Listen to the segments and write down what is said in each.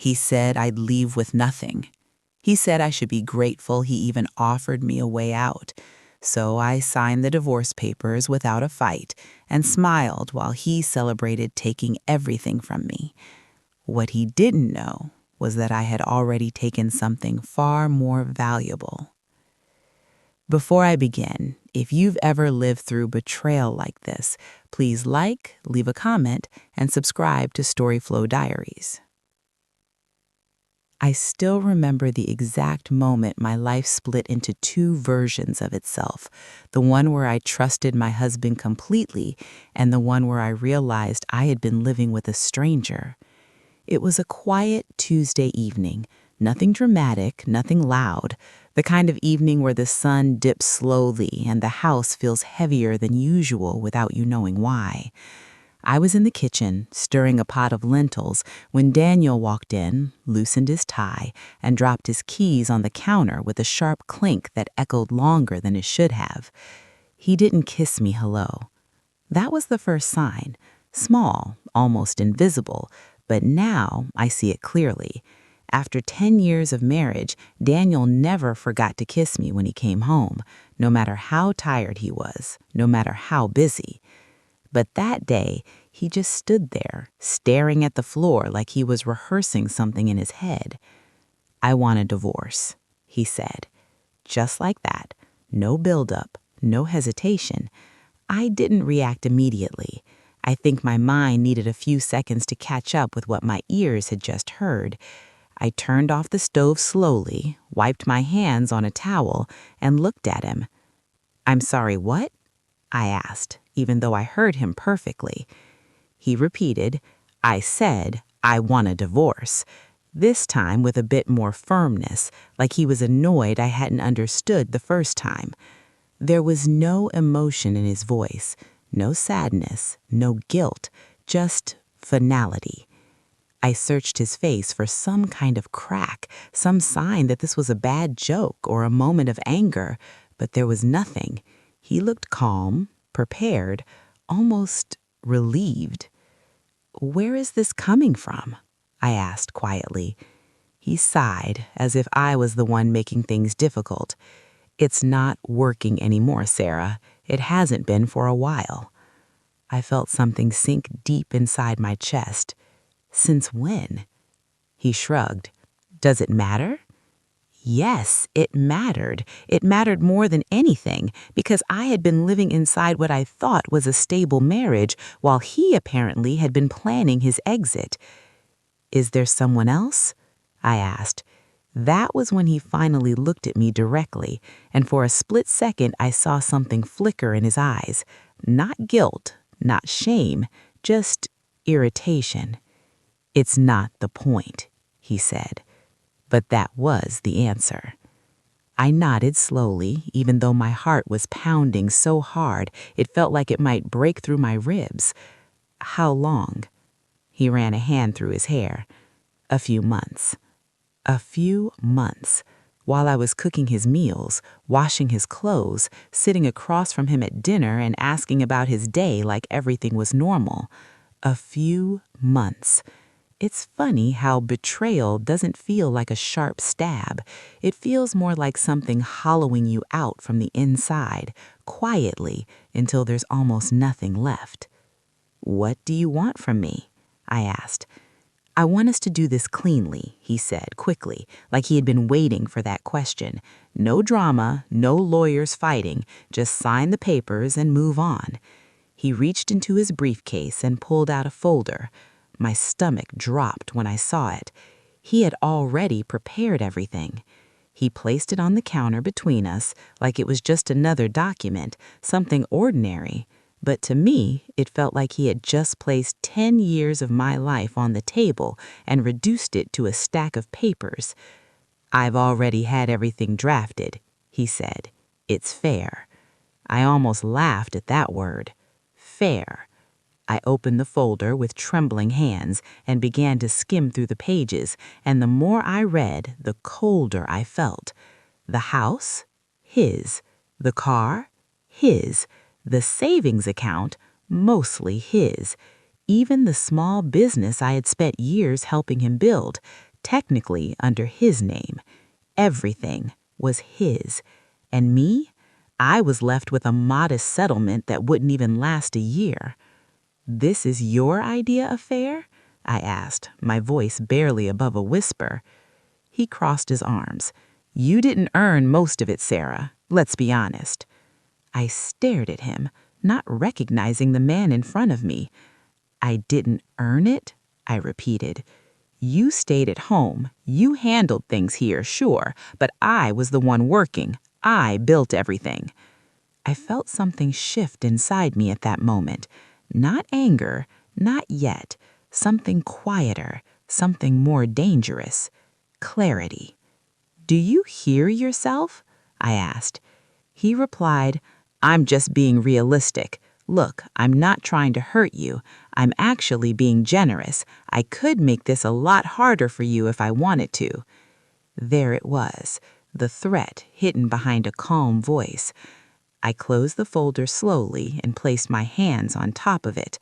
He said I'd leave with nothing. He said I should be grateful he even offered me a way out. So I signed the divorce papers without a fight and smiled while he celebrated taking everything from me. What he didn't know was that I had already taken something far more valuable. Before I begin, if you've ever lived through betrayal like this, please like, leave a comment, and subscribe to Storyflow Diaries. I still remember the exact moment my life split into two versions of itself, the one where I trusted my husband completely and the one where I realized I had been living with a stranger. It was a quiet Tuesday evening, nothing dramatic, nothing loud, the kind of evening where the sun dips slowly and the house feels heavier than usual without you knowing why. I was in the kitchen, stirring a pot of lentils, when Daniel walked in, loosened his tie, and dropped his keys on the counter with a sharp clink that echoed longer than it should have. He didn't kiss me hello. That was the first sign, small, almost invisible, but now I see it clearly. After 10 years of marriage, Daniel never forgot to kiss me when he came home, no matter how tired he was, no matter how busy. But that day, he just stood there, staring at the floor like he was rehearsing something in his head. "I want a divorce," he said. Just like that. No buildup, no hesitation. I didn't react immediately. I think my mind needed a few seconds to catch up with what my ears had just heard. I turned off the stove slowly, wiped my hands on a towel, and looked at him. "I'm sorry, what?" I asked, even though I heard him perfectly. He repeated, "I said, I want a divorce," this time with a bit more firmness, like he was annoyed I hadn't understood the first time. There was no emotion in his voice, no sadness, no guilt, just finality. I searched his face for some kind of crack, some sign that this was a bad joke or a moment of anger, but there was nothing. He looked calm, prepared, almost relieved. "Where is this coming from?" I asked quietly. He sighed, as if I was the one making things difficult. "It's not working anymore, Sarah. It hasn't been for a while." I felt something sink deep inside my chest. "Since when?" He shrugged. "Does it matter?" Yes, it mattered. It mattered more than anything, because I had been living inside what I thought was a stable marriage, while he apparently had been planning his exit. "Is there someone else?" I asked. That was when he finally looked at me directly, and for a split second I saw something flicker in his eyes. Not guilt, not shame, just irritation. "It's not the point," he said. But that was the answer. I nodded slowly, even though my heart was pounding so hard it felt like it might break through my ribs. "How long?" He ran a hand through his hair. "A few months." A few months. While I was cooking his meals, washing his clothes, sitting across from him at dinner and asking about his day like everything was normal. A few months. It's funny how betrayal doesn't feel like a sharp stab. It feels more like something hollowing you out from the inside, quietly, until there's almost nothing left. "What do you want from me?" I asked. "I want us to do this cleanly," he said quickly, like he had been waiting for that question. "No drama, no lawyers fighting, just sign the papers and move on." He reached into his briefcase and pulled out a folder. My stomach dropped when I saw it. He had already prepared everything. He placed it on the counter between us like it was just another document, something ordinary. But to me, it felt like he had just placed 10 years of my life on the table and reduced it to a stack of papers. "I've already had everything drafted," he said. "It's fair." I almost laughed at that word. Fair. I opened the folder with trembling hands and began to skim through the pages, and the more I read, the colder I felt. The house? His. The car? His. The savings account? Mostly his. Even the small business I had spent years helping him build. technically under his name. Everything was his. And me? I was left with a modest settlement that wouldn't even last a year. "This is your idea of fair?" I asked, my voice barely above a whisper. He crossed his arms. "You didn't earn most of it, Sarah. Let's be honest." I stared at him, not recognizing the man in front of me. "I didn't earn it?" I repeated. "You stayed at home. You handled things here, sure, but I was the one working. I built everything." I felt something shift inside me at that moment. Not anger, not yet. Something quieter, something more dangerous. Clarity. "Do you hear yourself?" I asked. He replied, "I'm just being realistic. Look, I'm not trying to hurt you. I'm actually being generous. I could make this a lot harder for you if I wanted to." There it was, the threat hidden behind a calm voice. I closed the folder slowly and placed my hands on top of it.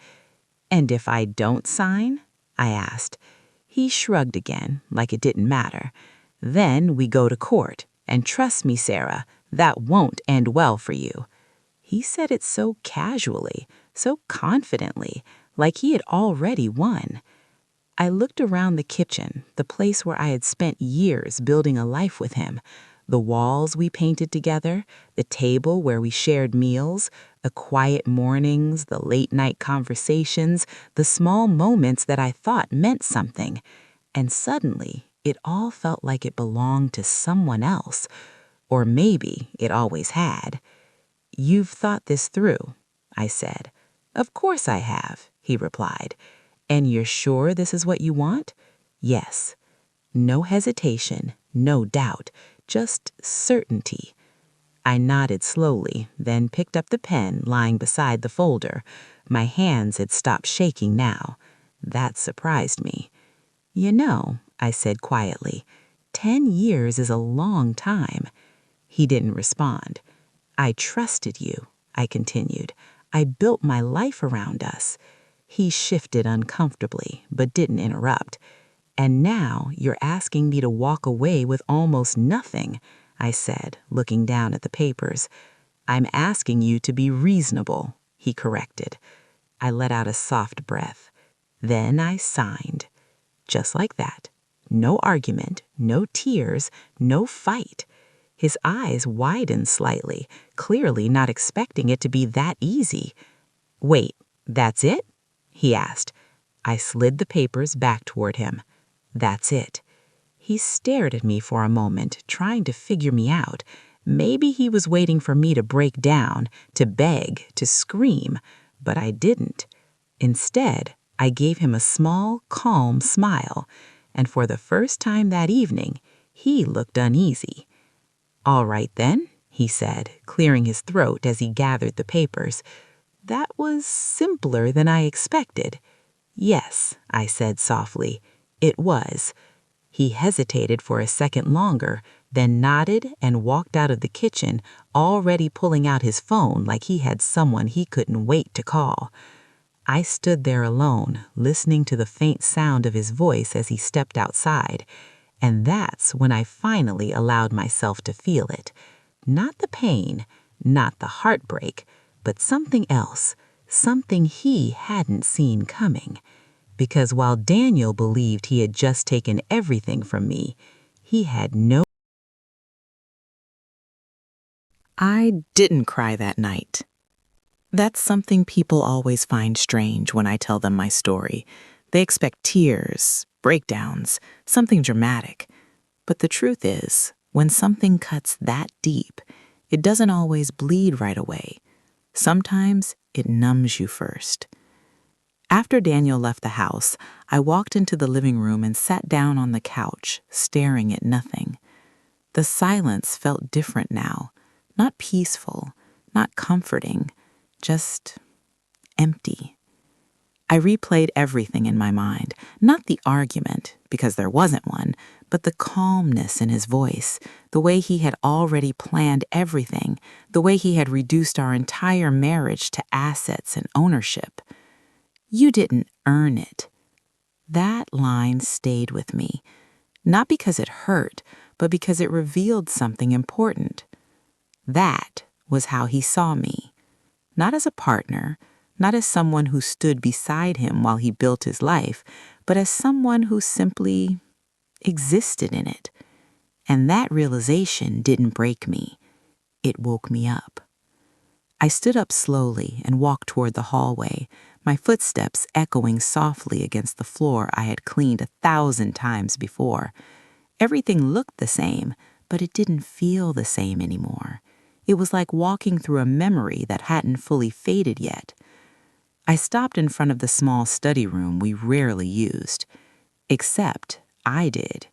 "And if I don't sign?" I asked. He shrugged again, like it didn't matter. "Then we go to court, and trust me, Sarah, that won't end well for you." He said it so casually, so confidently, like he had already won. I looked around the kitchen, the place where I had spent years building a life with him. The walls we painted together, the table where we shared meals, the quiet mornings, the late-night conversations, the small moments that I thought meant something. And suddenly, it all felt like it belonged to someone else. Or maybe it always had. "You've thought this through," I said. "Of course I have," he replied. "And you're sure this is what you want?" "Yes." No hesitation, no doubt, just certainty. I nodded slowly, then picked up the pen lying beside the folder. My hands had stopped shaking now. That surprised me. "You know," I said quietly, 10 years is a long time." He didn't respond. "I trusted you," I continued. "I built my life around us." He shifted uncomfortably, but didn't interrupt. "And now you're asking me to walk away with almost nothing," I said, looking down at the papers. "I'm asking you to be reasonable," he corrected. I let out a soft breath. Then I signed. Just like that. No argument, no tears, no fight. His eyes widened slightly, clearly not expecting it to be that easy. "Wait, that's it?" he asked. I slid the papers back toward him. "That's it." He stared at me for a moment, trying to figure me out. Maybe he was waiting for me to break down, to beg, to scream, but I didn't. Instead, I gave him a small, calm smile, and for the first time that evening, he looked uneasy. "All right then," he said, clearing his throat as he gathered the papers. That was simpler than I expected. "Yes," I said softly, "it was." He hesitated for a second longer, then nodded and walked out of the kitchen, already pulling out his phone like he had someone he couldn't wait to call. I stood there alone, listening to the faint sound of his voice as he stepped outside. And that's when I finally allowed myself to feel it. Not the pain, not the heartbreak, but something else, something he hadn't seen coming. Because while Daniel believed he had just taken everything from me, he had no... I didn't cry that night. That's something people always find strange when I tell them my story. They expect tears, breakdowns, something dramatic. But the truth is, when something cuts that deep, it doesn't always bleed right away. Sometimes it numbs you first. After Daniel left the house, I walked into the living room and sat down on the couch, staring at nothing. The silence felt different now, not peaceful, not comforting, just empty. I replayed everything in my mind, not the argument, because there wasn't one, but the calmness in his voice, the way he had already planned everything, the way he had reduced our entire marriage to assets and ownership. "You didn't earn it." That line stayed with me. Not because it hurt, but because it revealed something important. That was how he saw me. Not as a partner, not as someone who stood beside him while he built his life, but as someone who simply existed in it. And that realization didn't break me. It woke me up. I stood up slowly and walked toward the hallway, my footsteps echoing softly against the floor I had cleaned 1,000 times before. Everything looked the same, but it didn't feel the same anymore. It was like walking through a memory that hadn't fully faded yet. I stopped in front of the small study room we rarely used. Except I did.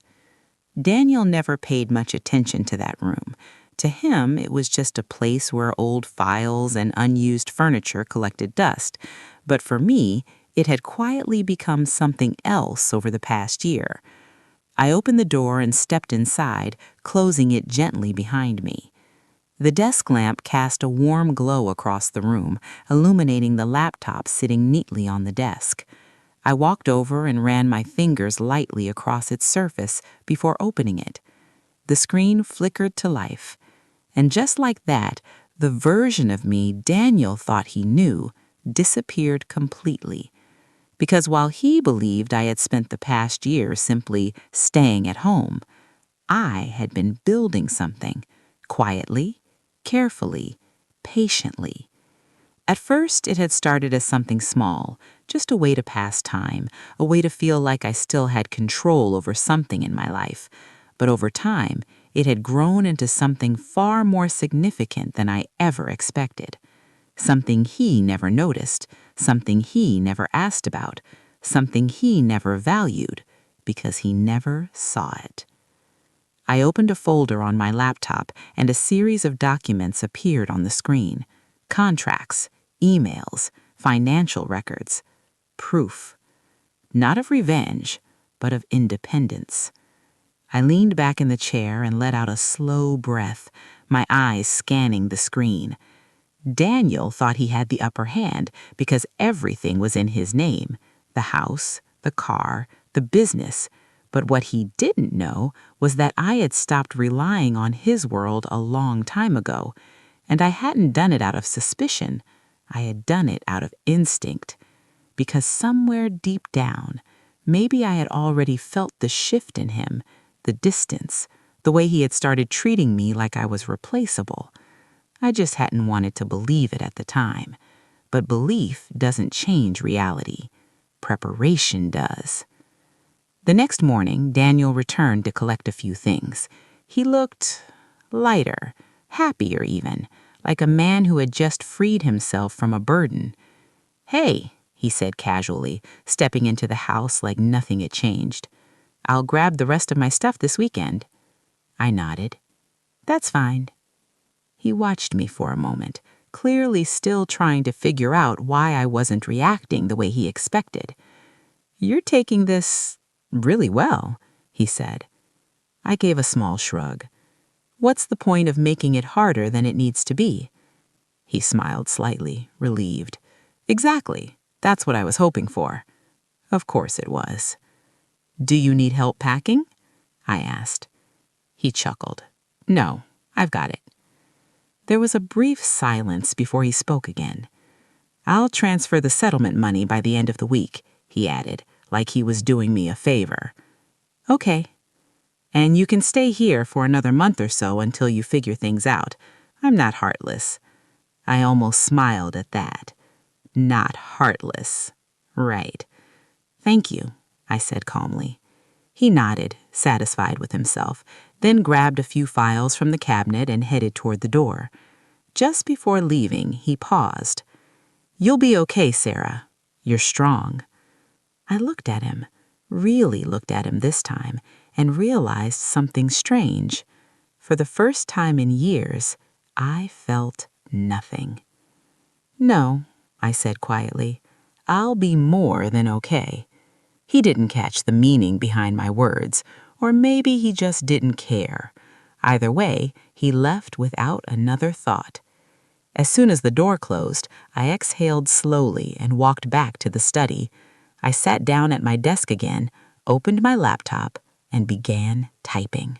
Daniel never paid much attention to that room. To him, it was just a place where old files and unused furniture collected dust. But for me, it had quietly become something else over the past year. I opened the door and stepped inside, closing it gently behind me. The desk lamp cast a warm glow across the room, illuminating the laptop sitting neatly on the desk. I walked over and ran my fingers lightly across its surface before opening it. The screen flickered to life. And just like that, the version of me Daniel thought he knew disappeared completely. Because while he believed I had spent the past year simply staying at home, I had been building something, quietly, carefully, patiently. At first, it had started as something small, just a way to pass time, a way to feel like I still had control over something in my life. But over time, it had grown into something far more significant than I ever expected. Something he never noticed, something he never asked about, something he never valued, because he never saw it. I opened a folder on my laptop, and a series of documents appeared on the screen. Contracts, emails, financial records, proof. Not of revenge, but of independence. I leaned back in the chair and let out a slow breath, my eyes scanning the screen. Daniel thought he had the upper hand because everything was in his name, the house, the car, the business. But what he didn't know was that I had stopped relying on his world a long time ago, and I hadn't done it out of suspicion. I had done it out of instinct. Because somewhere deep down, maybe I had already felt the shift in him, the distance, the way he had started treating me like I was replaceable. I just hadn't wanted to believe it at the time. But belief doesn't change reality. Preparation does. The next morning, Daniel returned to collect a few things. He looked lighter, happier even, like a man who had just freed himself from a burden. "Hey," he said casually, stepping into the house like nothing had changed. "I'll grab the rest of my stuff this weekend." I nodded. "That's fine." He watched me for a moment, clearly still trying to figure out why I wasn't reacting the way he expected. "You're taking this really well," he said. I gave a small shrug. "What's the point of making it harder than it needs to be?" He smiled slightly, relieved. "Exactly. That's what I was hoping for." Of course it was. "Do you need help packing?" I asked. He chuckled. "No, I've got it." There was a brief silence before he spoke again. "I'll transfer the settlement money by the end of the week," he added, like he was doing me a favor. "Okay. And you can stay here for another month or so until you figure things out. I'm not heartless." I almost smiled at that. Not heartless. Right. "Thank you," I said calmly. He nodded, satisfied with himself, then grabbed a few files from the cabinet and headed toward the door. Just before leaving, he paused. "You'll be okay, Sarah. You're strong." I looked at him, really looked at him this time, and realized something strange. For the first time in years, I felt nothing. "No," I said quietly. "I'll be more than okay." He didn't catch the meaning behind my words, or maybe he just didn't care. Either way, he left without another thought. As soon as the door closed, I exhaled slowly and walked back to the study. I sat down at my desk again, opened my laptop, and began typing.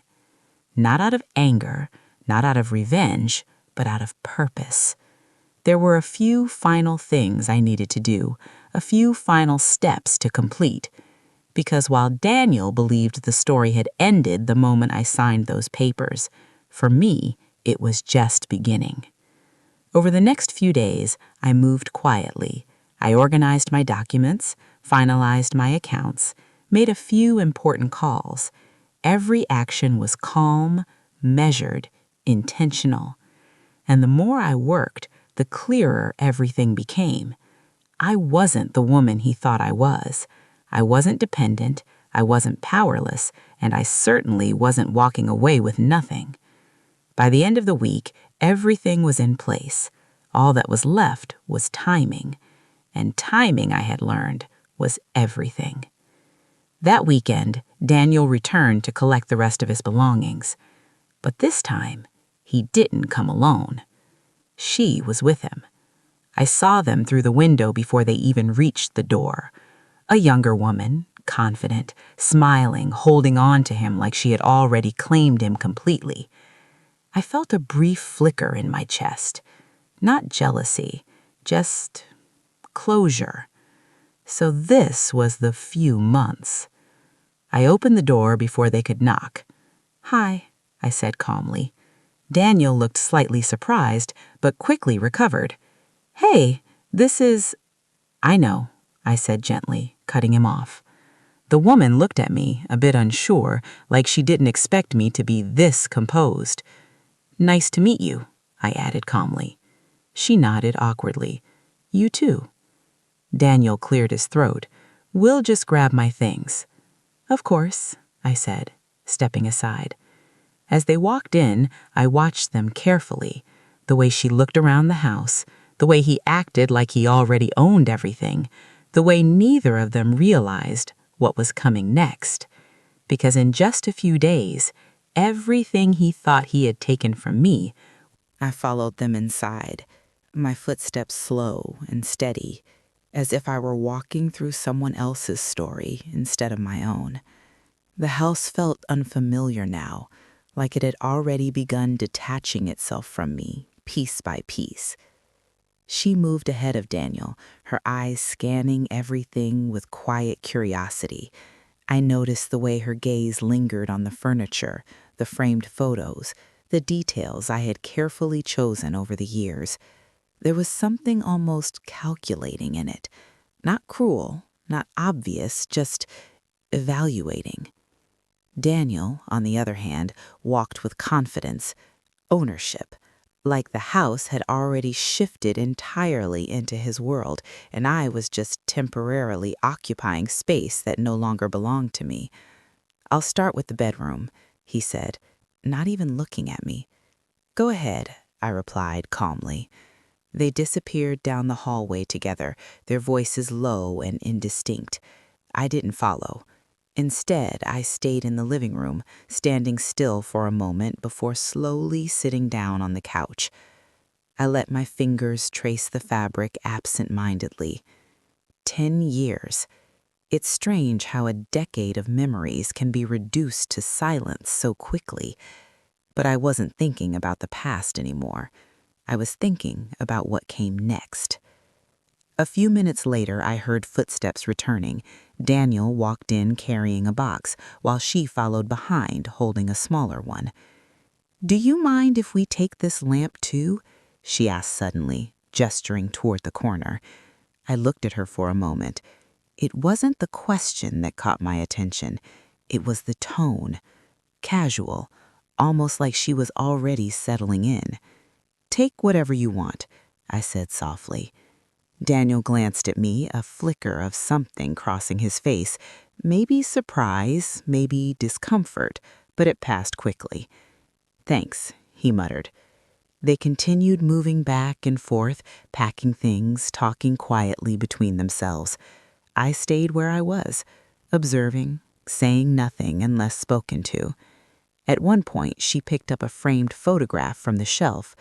Not out of anger, not out of revenge, but out of purpose. There were a few final things I needed to do, a few final steps to complete. Because while Daniel believed the story had ended the moment I signed those papers, for me, it was just beginning. Over the next few days, I moved quietly. I organized my documents, finalized my accounts, made a few important calls. Every action was calm, measured, intentional. And the more I worked, the clearer everything became. I wasn't the woman he thought I was. I wasn't dependent, I wasn't powerless, and I certainly wasn't walking away with nothing. By the end of the week, everything was in place. All that was left was timing. And timing, I had learned, was everything. That weekend, Daniel returned to collect the rest of his belongings. But this time, he didn't come alone. She was with him. I saw them through the window before they even reached the door. A younger woman, confident, smiling, holding on to him like she had already claimed him completely. I felt a brief flicker in my chest. Not jealousy, just closure. So this was the few months. I opened the door before they could knock. "Hi," I said calmly. Daniel looked slightly surprised, but quickly recovered. "Hey, this is—" "I know," I said gently, cutting him off. The woman looked at me, a bit unsure, like she didn't expect me to be this composed. "Nice to meet you," I added calmly. She nodded awkwardly. "You too." Daniel cleared his throat. "We'll just grab my things." "Of course," I said, stepping aside. As they walked in, I watched them carefully. The way she looked around the house, the way he acted like he already owned everything, the way neither of them realized what was coming next. Because in just a few days, everything he thought he had taken from me. I followed them inside, my footsteps slow and steady, as if I were walking through someone else's story instead of my own. The house felt unfamiliar now, like it had already begun detaching itself from me, piece by piece. She moved ahead of Daniel, her eyes scanning everything with quiet curiosity. I noticed the way her gaze lingered on the furniture, the framed photos, the details I had carefully chosen over the years. There was something almost calculating in it. Not cruel, not obvious, just evaluating. Daniel, on the other hand, walked with confidence, ownership, like the house had already shifted entirely into his world, and I was just temporarily occupying space that no longer belonged to me. "I'll start with the bedroom," he said, not even looking at me. "Go ahead," I replied calmly. They disappeared down the hallway together, their voices low and indistinct. I didn't follow. Instead, I stayed in the living room, standing still for a moment before slowly sitting down on the couch. I let my fingers trace the fabric absent-mindedly. 10 years. It's strange how a decade of memories can be reduced to silence so quickly. But I wasn't thinking about the past anymore. I was thinking about what came next. A few minutes later, I heard footsteps returning. Daniel walked in carrying a box, while she followed behind, holding a smaller one. "Do you mind if we take this lamp too?" she asked suddenly, gesturing toward the corner. I looked at her for a moment. It wasn't the question that caught my attention. It was the tone. Casual, almost like she was already settling in. "Take whatever you want," I said softly. Daniel glanced at me, a flicker of something crossing his face. Maybe surprise, maybe discomfort, but it passed quickly. "Thanks," he muttered. They continued moving back and forth, packing things, talking quietly between themselves. I stayed where I was, observing, saying nothing unless spoken to. At one point, she picked up a framed photograph from the shelf.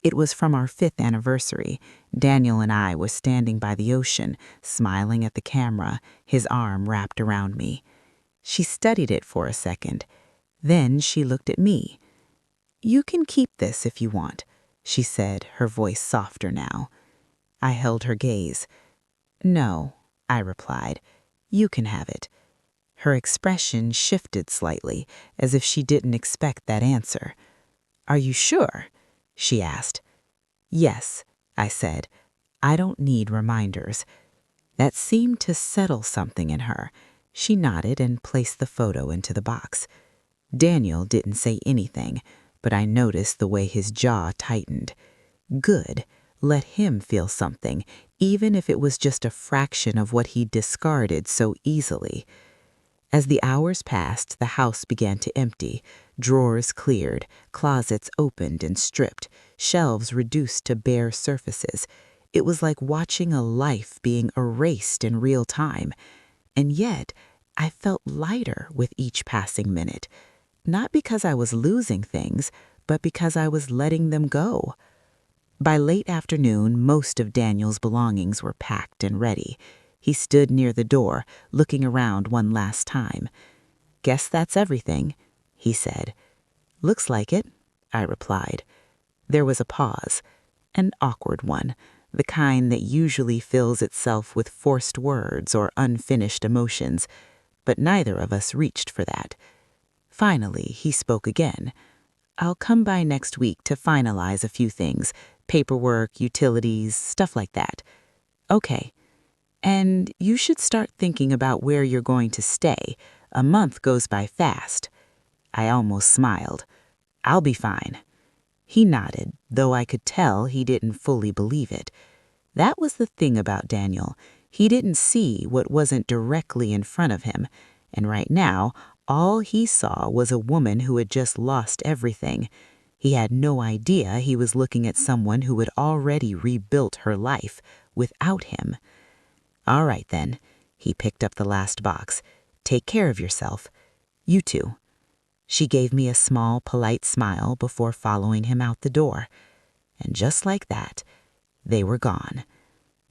It was from our 5th anniversary. Daniel and I were standing by the ocean, smiling at the camera, his arm wrapped around me. She studied it for a second. Then she looked at me. "You can keep this if you want," she said, her voice softer now. I held her gaze. "No," I replied. "You can have it." Her expression shifted slightly, as if she didn't expect that answer. "Are you sure?" she asked. "Yes," I said. "I don't need reminders." That seemed to settle something in her. She nodded and placed the photo into the box. Daniel didn't say anything, but I noticed the way his jaw tightened. Good. Let him feel something, even if it was just a fraction of what he discarded so easily. As the hours passed, the house began to empty. Drawers cleared, closets opened and stripped, shelves reduced to bare surfaces. It was like watching a life being erased in real time. And yet, I felt lighter with each passing minute. Not because I was losing things, but because I was letting them go. By late afternoon, most of Daniel's belongings were packed and ready. He stood near the door, looking around one last time. "Guess that's everything," he said. "Looks like it," I replied. There was a pause, an awkward one, the kind that usually fills itself with forced words or unfinished emotions, but neither of us reached for that. Finally, he spoke again. "I'll come by next week to finalize a few things, paperwork, utilities, stuff like that." "Okay. And you should start thinking about where you're going to stay. A month goes by fast." I almost smiled. "I'll be fine." He nodded, though I could tell he didn't fully believe it. That was the thing about Daniel. He didn't see what wasn't directly in front of him, and right now, all he saw was a woman who had just lost everything. He had no idea he was looking at someone who had already rebuilt her life without him. "All right, then." He picked up the last box. "Take care of yourself. You too." She gave me a small, polite smile before following him out the door. And just like that, they were gone.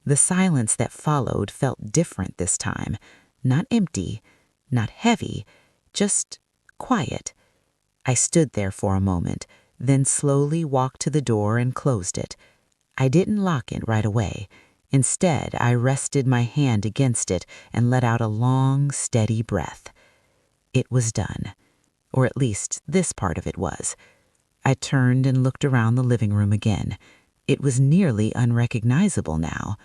The silence that followed felt different this time. Not empty, not heavy, just quiet. I stood there for a moment, then slowly walked to the door and closed it. I didn't lock it right away. Instead, I rested my hand against it and let out a long, steady breath. It was done, or at least this part of it was. I turned and looked around the living room again. It was nearly unrecognizable now,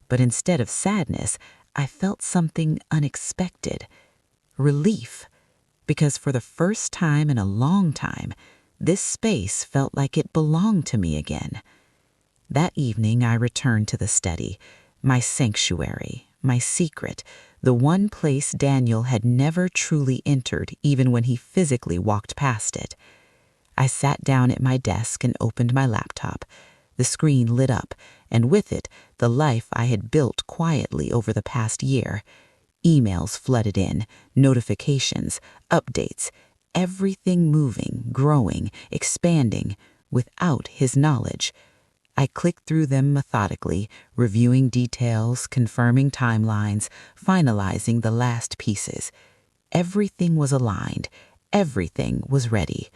but instead of sadness, I felt something unexpected. Relief, because for the first time in a long time, this space felt like it belonged to me again. That evening, I returned to the study, my sanctuary, my secret, the one place Daniel had never truly entered even when he physically walked past it. I sat down at my desk and opened my laptop. The screen lit up, and with it, the life I had built quietly over the past year. Emails flooded in, notifications, updates, everything moving, growing, expanding, without his knowledge. I clicked through them methodically, reviewing details, confirming timelines, finalizing the last pieces. Everything was aligned. Everything was ready.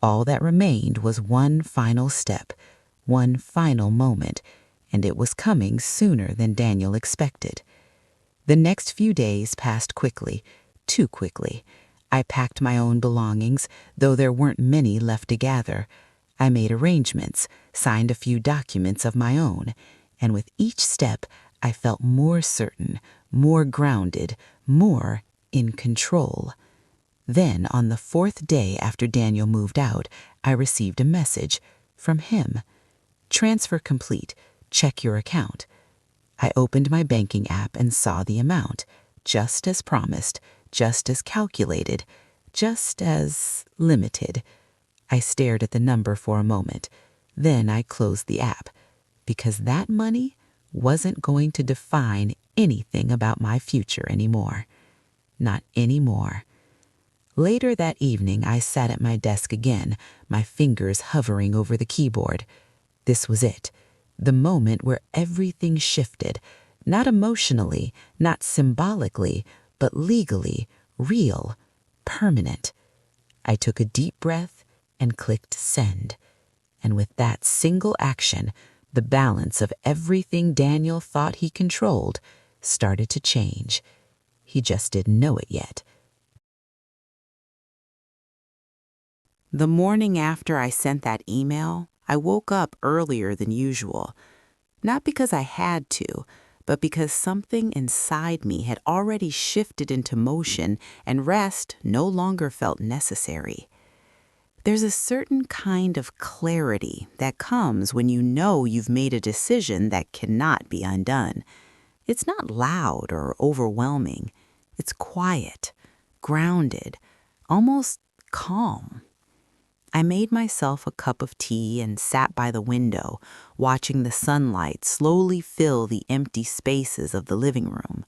All that remained was one final step, one final moment, and it was coming sooner than Daniel expected. The next few days passed quickly, too quickly. I packed my own belongings, though there weren't many left to gather. I made arrangements, signed a few documents of my own, and with each step, I felt more certain, more grounded, more in control. Then, on the fourth day after Daniel moved out, I received a message from him. "Transfer complete. Check your account." I opened my banking app and saw the amount, just as promised, just as calculated, just as limited. I stared at the number for a moment. Then I closed the app, because that money wasn't going to define anything about my future anymore. Not anymore. Later that evening, I sat at my desk again, my fingers hovering over the keyboard. This was it, the moment where everything shifted, not emotionally, not symbolically, but legally, real, permanent. I took a deep breath and clicked send. And with that single action, the balance of everything Daniel thought he controlled started to change. He just didn't know it yet. The morning after I sent that email, I woke up earlier than usual. Not because I had to, but because something inside me had already shifted into motion and rest no longer felt necessary. There's a certain kind of clarity that comes when you know you've made a decision that cannot be undone. It's not loud or overwhelming. It's quiet, grounded, almost calm. I made myself a cup of tea and sat by the window, watching the sunlight slowly fill the empty spaces of the living room.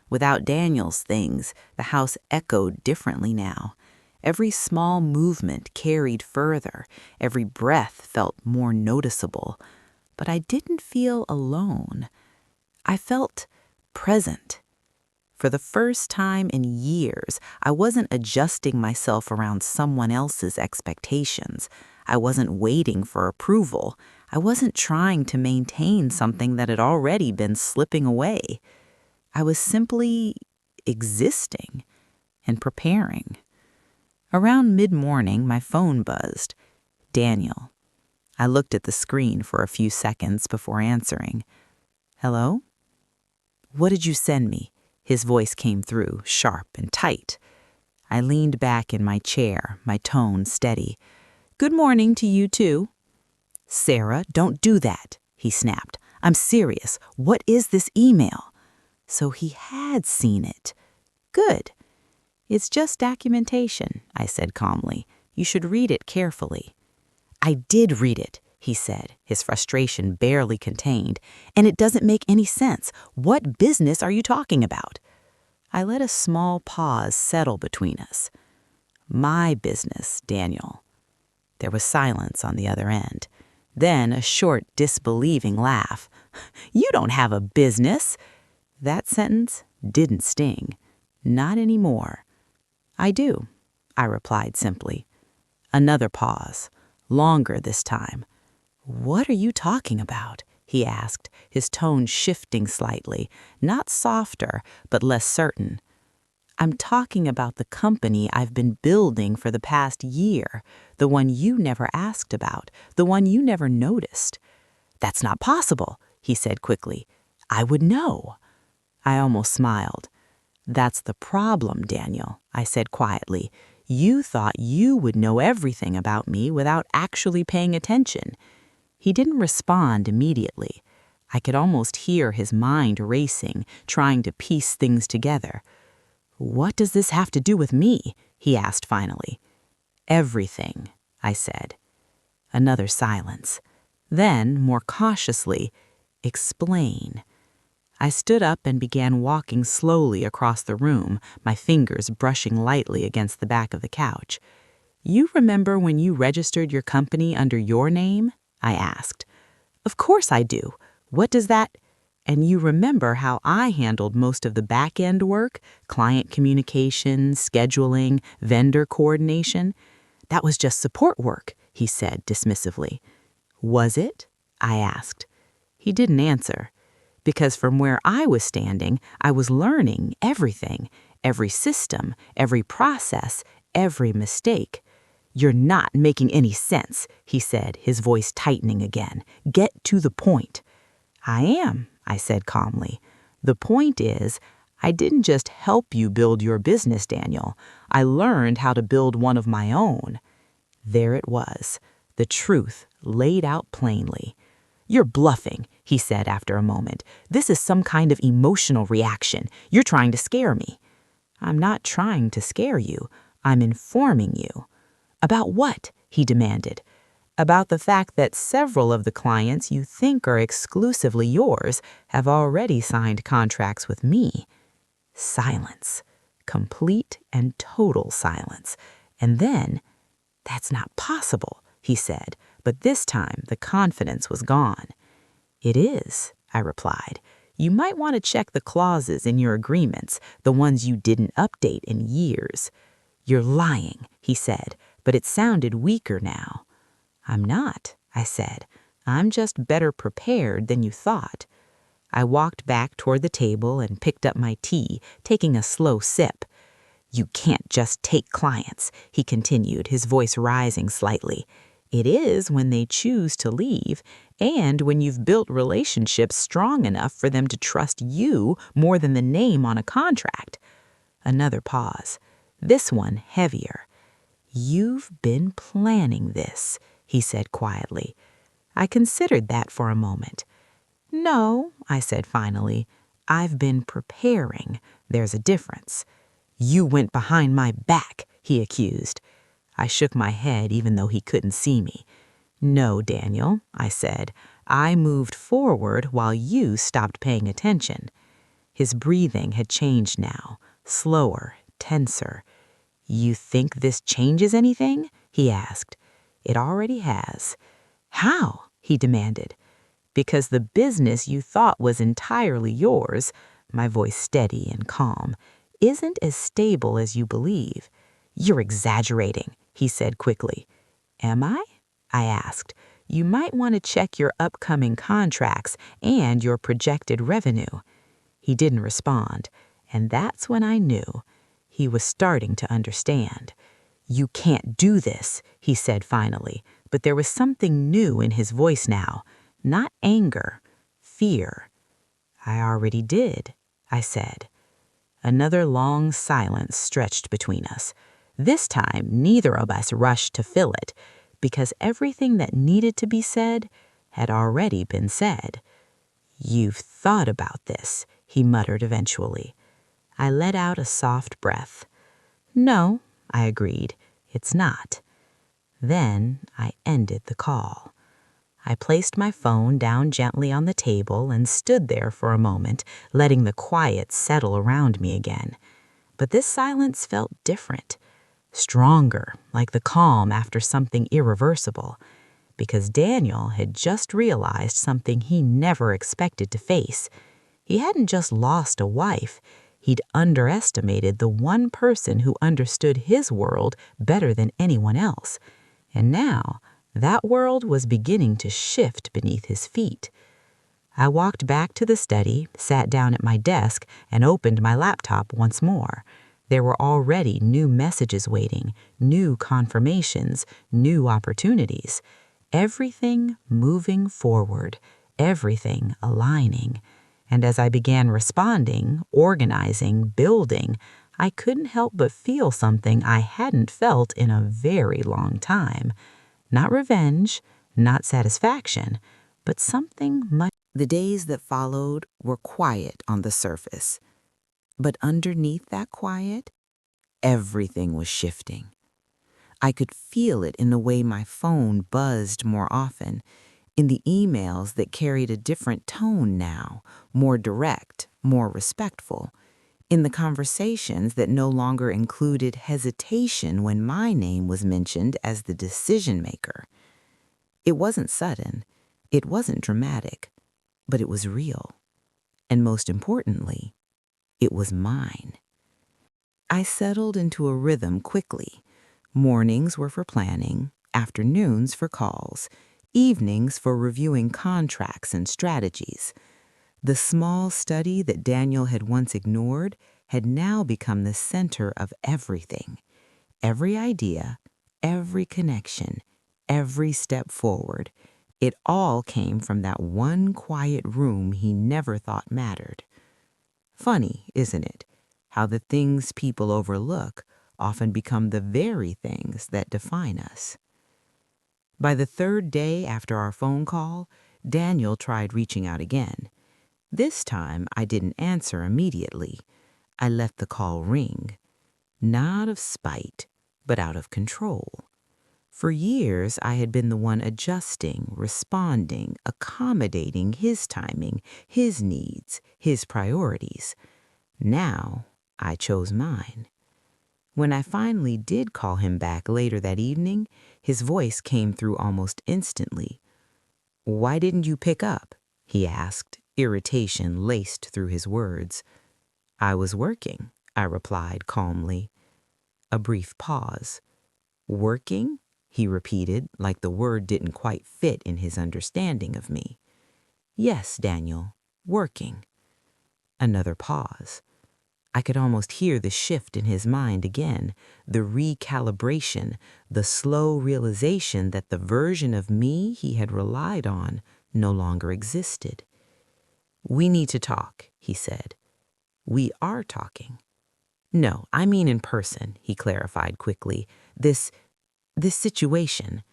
Without Daniel's things, the house echoed differently now. Every small movement carried further, every breath felt more noticeable. But I didn't feel alone. I felt present. For the first time in years, I wasn't adjusting myself around someone else's expectations. I wasn't waiting for approval. I wasn't trying to maintain something that had already been slipping away. I was simply existing and preparing. Around mid-morning, my phone buzzed. Daniel. I looked at the screen for a few seconds before answering. Hello? What did you send me? His voice came through, sharp and tight. I leaned back in my chair, my tone steady. Good morning to you too. Sarah, don't do that, he snapped. I'm serious. What is this email? So he had seen it. Good. It's just documentation, I said calmly. You should read it carefully. I did read it, he said, his frustration barely contained. And it doesn't make any sense. What business are you talking about? I let a small pause settle between us. My business, Daniel. There was silence on the other end. Then a short, disbelieving laugh. You don't have a business. That sentence didn't sting. Not anymore. I do, I replied simply. Another pause, longer this time. What are you talking about? He asked, his tone shifting slightly, not softer, but less certain. I'm talking about the company I've been building for the past year, the one you never asked about, the one you never noticed. That's not possible, he said quickly. I would know. I almost smiled. That's the problem, Daniel, I said quietly. You thought you would know everything about me without actually paying attention. He didn't respond immediately. I could almost hear his mind racing, trying to piece things together. What does this have to do with me? He asked finally. Everything, I said. Another silence. Then, more cautiously, explain. I stood up and began walking slowly across the room, my fingers brushing lightly against the back of the couch. You remember when you registered your company under your name? I asked. Of course I do. What does that... And you remember how I handled most of the back-end work, client communication, scheduling, vendor coordination? That was just support work, he said dismissively. Was it? I asked. He didn't answer. Because from where I was standing, I was learning everything, every system, every process, every mistake. You're not making any sense, he said, his voice tightening again. Get to the point. I am, I said calmly. The point is, I didn't just help you build your business, Daniel. I learned how to build one of my own. There it was, the truth laid out plainly. You're bluffing, he said after a moment. This is some kind of emotional reaction. You're trying to scare me. I'm not trying to scare you. I'm informing you. About what? He demanded. About the fact that several of the clients you think are exclusively yours have already signed contracts with me. Silence. Complete and total silence. And then, that's not possible, he said, but this time the confidence was gone. It is, I replied. You might want to check the clauses in your agreements, the ones you didn't update in years." "You're lying," he said, but it sounded weaker now. "I'm not," I said. "I'm just better prepared than you thought." I walked back toward the table and picked up my tea, taking a slow sip. "You can't just take clients," he continued, his voice rising slightly. "It is when they choose to leave, and when you've built relationships strong enough for them to trust you more than the name on a contract." Another pause, this one heavier. "You've been planning this," he said quietly. I considered that for a moment. "No," I said finally, "I've been preparing. There's a difference." "You went behind my back," he accused. I shook my head even though he couldn't see me. "No, Daniel," I said. "I moved forward while you stopped paying attention." His breathing had changed now, slower, tenser. "You think this changes anything?" he asked. "It already has." "How?" he demanded. "Because the business you thought was entirely yours," my voice steady and calm, "isn't as stable as you believe." "You're exaggerating," he said quickly. "Am I?" I asked. "You might want to check your upcoming contracts and your projected revenue." He didn't respond, and that's when I knew. He was starting to understand. "You can't do this," he said finally, but there was something new in his voice now. Not anger, fear. "I already did," I said. Another long silence stretched between us. This time, neither of us rushed to fill it, because everything that needed to be said had already been said. "You've thought about this," he muttered eventually. I let out a soft breath. "No," I agreed, "it's not." Then I ended the call. I placed my phone down gently on the table and stood there for a moment, letting the quiet settle around me again. But this silence felt different, stronger, like the calm after something irreversible, because Daniel had just realized something he never expected to face. He hadn't just lost a wife, he'd underestimated the one person who understood his world better than anyone else. And now, that world was beginning to shift beneath his feet. I walked back to the study, sat down at my desk, and opened my laptop once more. There were already new messages waiting, new confirmations, new opportunities. Everything moving forward, everything aligning. And as I began responding, organizing, building, I couldn't help but feel something I hadn't felt in a very long time. Not revenge, not satisfaction, but something much. The days that followed were quiet on the surface. But underneath that quiet, everything was shifting. I could feel it in the way my phone buzzed more often, in the emails that carried a different tone now, more direct, more respectful, in the conversations that no longer included hesitation when my name was mentioned as the decision maker. It wasn't sudden, it wasn't dramatic, but it was real. And most importantly, it was mine. I settled into a rhythm quickly. Mornings were for planning, afternoons for calls, evenings for reviewing contracts and strategies. The small study that Daniel had once ignored had now become the center of everything. Every idea, every connection, every step forward, it all came from that one quiet room he never thought mattered. Funny, isn't it, how the things people overlook often become the very things that define us. By the third day after our phone call, Daniel tried reaching out again. This time, I didn't answer immediately. I let the call ring. Not of spite, but out of control. For years, I had been the one adjusting, responding, accommodating his timing, his needs, his priorities. Now, I chose mine. When I finally did call him back later that evening, his voice came through almost instantly. "Why didn't you pick up?" he asked, Irritation laced through his words. "I was working," I replied calmly. A brief pause. "Working?" he repeated, like the word didn't quite fit in his understanding of me. "Yes, Daniel, working." Another pause. I could almost hear the shift in his mind again, the recalibration, the slow realization that the version of me he had relied on no longer existed. "We need to talk," he said. "We are talking." "No, I mean in person," he clarified quickly. This situation."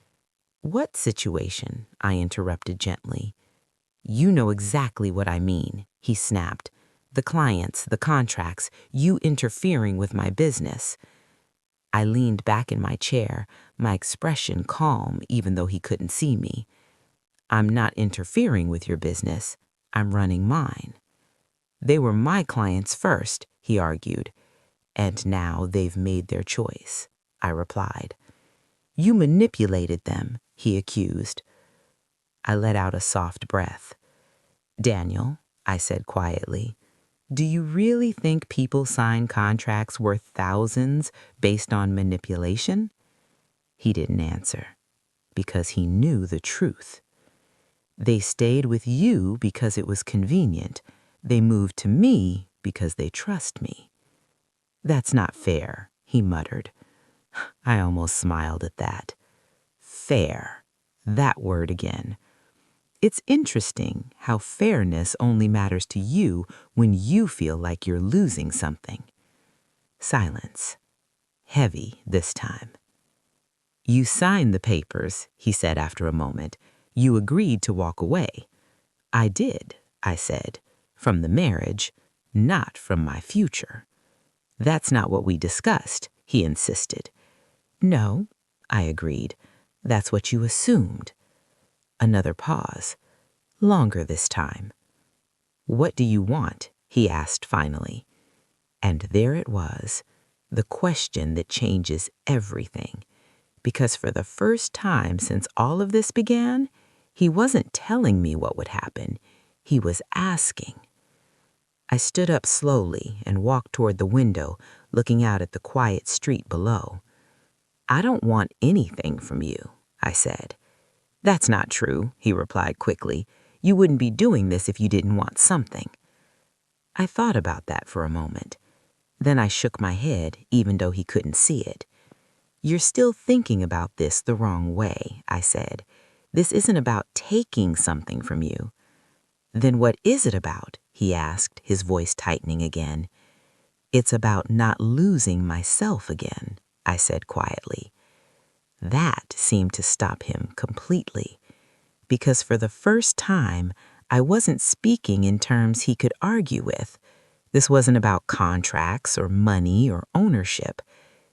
"What situation?" I interrupted gently. "You know exactly what I mean," he snapped. "The clients, the contracts, you interfering with my business." I leaned back in my chair, my expression calm even though he couldn't see me. "I'm not interfering with your business. I'm running mine." "They were my clients first," he argued. "And now they've made their choice," I replied. "You manipulated them," he accused. I let out a soft breath. "Daniel," I said quietly, "do you really think people sign contracts worth thousands based on manipulation?" He didn't answer, because he knew the truth. "They stayed with you because it was convenient. They moved to me because they trust me." "That's not fair," he muttered. I almost smiled at that. Fair. That word again. It's interesting how fairness only matters to you when you feel like you're losing something. Silence. Heavy this time. "You signed the papers," he said after a moment. "You agreed to walk away." "I did," I said, "from the marriage, not from my future." "That's not what we discussed," he insisted. "No," I agreed. "That's what you assumed." Another pause. Longer this time. "What do you want?" he asked finally. And there it was, the question that changes everything. Because for the first time since all of this began, he wasn't telling me what would happen. He was asking. I stood up slowly and walked toward the window, looking out at the quiet street below. "I don't want anything from you," I said. "That's not true," he replied quickly. "You wouldn't be doing this if you didn't want something." I thought about that for a moment. Then I shook my head, even though he couldn't see it. "You're still thinking about this the wrong way," I said. "This isn't about taking something from you." "Then what is it about?" he asked, his voice tightening again. "It's about not losing myself again," I said quietly. That seemed to stop him completely, because for the first time, I wasn't speaking in terms he could argue with. This wasn't about contracts or money or ownership.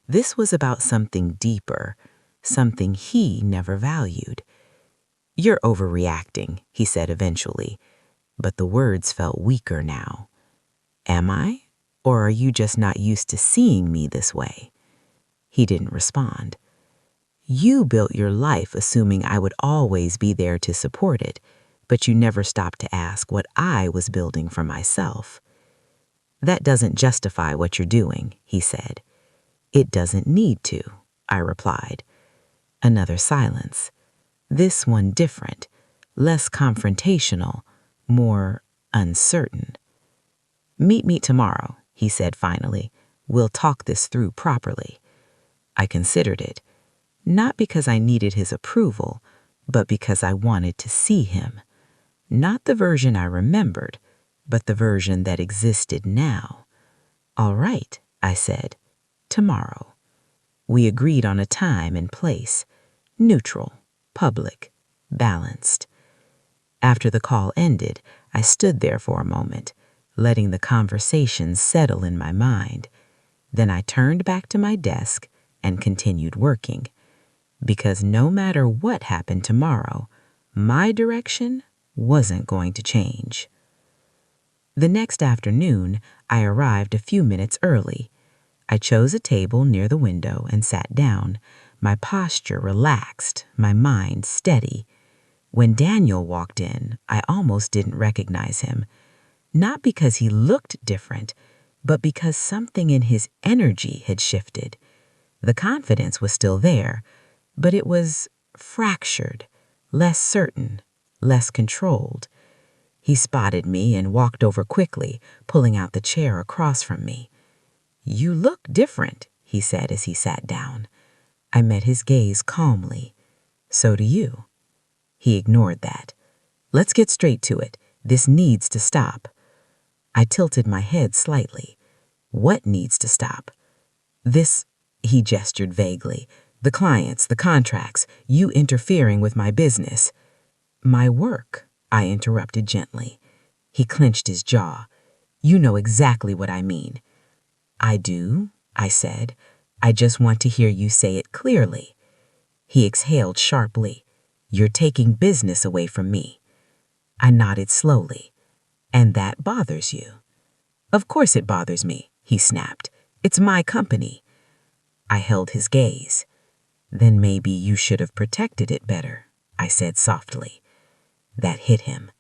This was about something deeper, something he never valued. "You're overreacting," he said eventually, but the words felt weaker now. "Am I? Or are you just not used to seeing me this way?" He didn't respond. "You built your life assuming I would always be there to support it, but you never stopped to ask what I was building for myself." "That doesn't justify what you're doing," he said. "It doesn't need to," I replied. Another silence. This one different, less confrontational, more uncertain. "Meet me tomorrow," he said finally. "We'll talk this through properly." I considered it, not because I needed his approval, but because I wanted to see him. Not the version I remembered, but the version that existed now. "All right," I said. "Tomorrow." We agreed on a time and place, neutral, public, balanced. After the call ended, I stood there for a moment, letting the conversation settle in my mind. Then I turned back to my desk and continued working, because no matter what happened tomorrow, my direction wasn't going to change. The next afternoon, I arrived a few minutes early. I chose a table near the window and sat down, my posture relaxed, my mind steady. When Daniel walked in, I almost didn't recognize him. Not because he looked different, but because something in his energy had shifted. The confidence was still there, but it was fractured, less certain, less controlled. He spotted me and walked over quickly, pulling out the chair across from me. "You look different," he said as he sat down. I met his gaze calmly. "So do you." He ignored that. "Let's get straight to it. This needs to stop." I tilted my head slightly. "What needs to stop?" "This," he gestured vaguely. "The clients, the contracts, you interfering with my business." "My work," I interrupted gently. He clenched his jaw. "You know exactly what I mean." "I do," I said. "I just want to hear you say it clearly." He exhaled sharply. "You're taking business away from me." I nodded slowly. "And that bothers you?" "Of course it bothers me," he snapped. "It's my company." I held his gaze. "Then maybe you should have protected it better," I said softly. That hit him.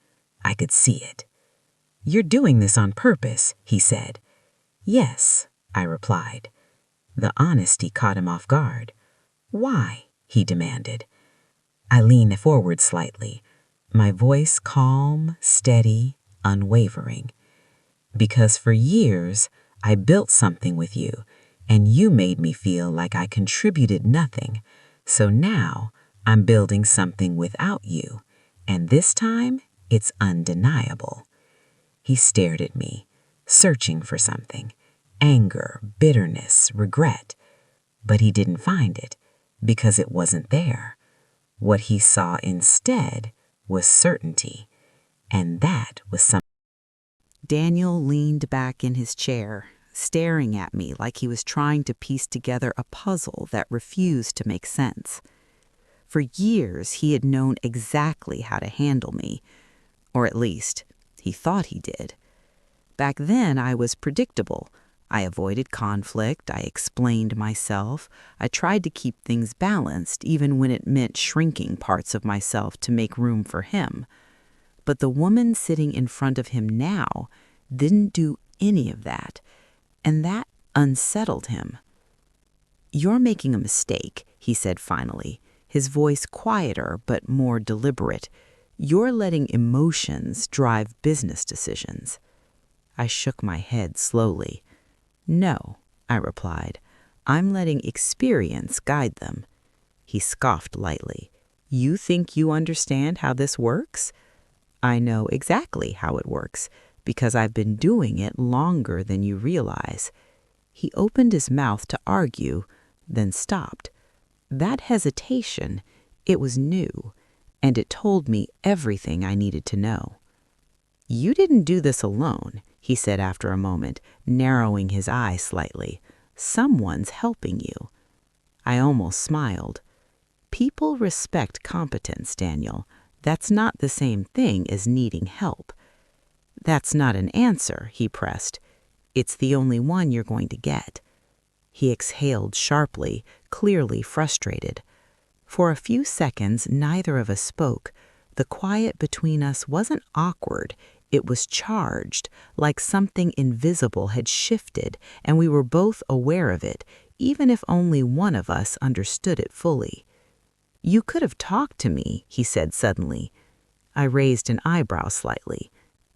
I could see it. "You're doing this on purpose," he said. "Yes," I replied. The honesty caught him off guard. "Why?" he demanded. I leaned forward slightly, my voice calm, steady, unwavering. "Because for years I built something with you, and you made me feel like I contributed nothing. So now I'm building something without you, and this time it's undeniable." He stared at me, searching for something, anger, bitterness, regret. But he didn't find it, because it wasn't there. What he saw instead was certainty, and that was something. Daniel leaned back in his chair, staring at me like he was trying to piece together a puzzle that refused to make sense. For years, he had known exactly how to handle me, or at least, he thought he did. Back then, I was predictable. I avoided conflict, I explained myself, I tried to keep things balanced even when it meant shrinking parts of myself to make room for him. But the woman sitting in front of him now didn't do any of that, and that unsettled him. "You're making a mistake," he said finally, his voice quieter but more deliberate. "You're letting emotions drive business decisions." I shook my head slowly. "No," I replied. "I'm letting experience guide them." He scoffed lightly. "You think you understand how this works?" "I know exactly how it works, because I've been doing it longer than you realize." He opened his mouth to argue, then stopped. That hesitation, it was new, and it told me everything I needed to know. "You didn't do this alone," he said after a moment, narrowing his eyes slightly. "Someone's helping you." I almost smiled. "People respect competence, Daniel. That's not the same thing as needing help." "That's not an answer," he pressed. "It's the only one you're going to get." He exhaled sharply, clearly frustrated. For a few seconds, neither of us spoke. The quiet between us wasn't awkward. It was charged, like something invisible had shifted, and we were both aware of it, even if only one of us understood it fully. "You could have talked to me," he said suddenly. I raised an eyebrow slightly.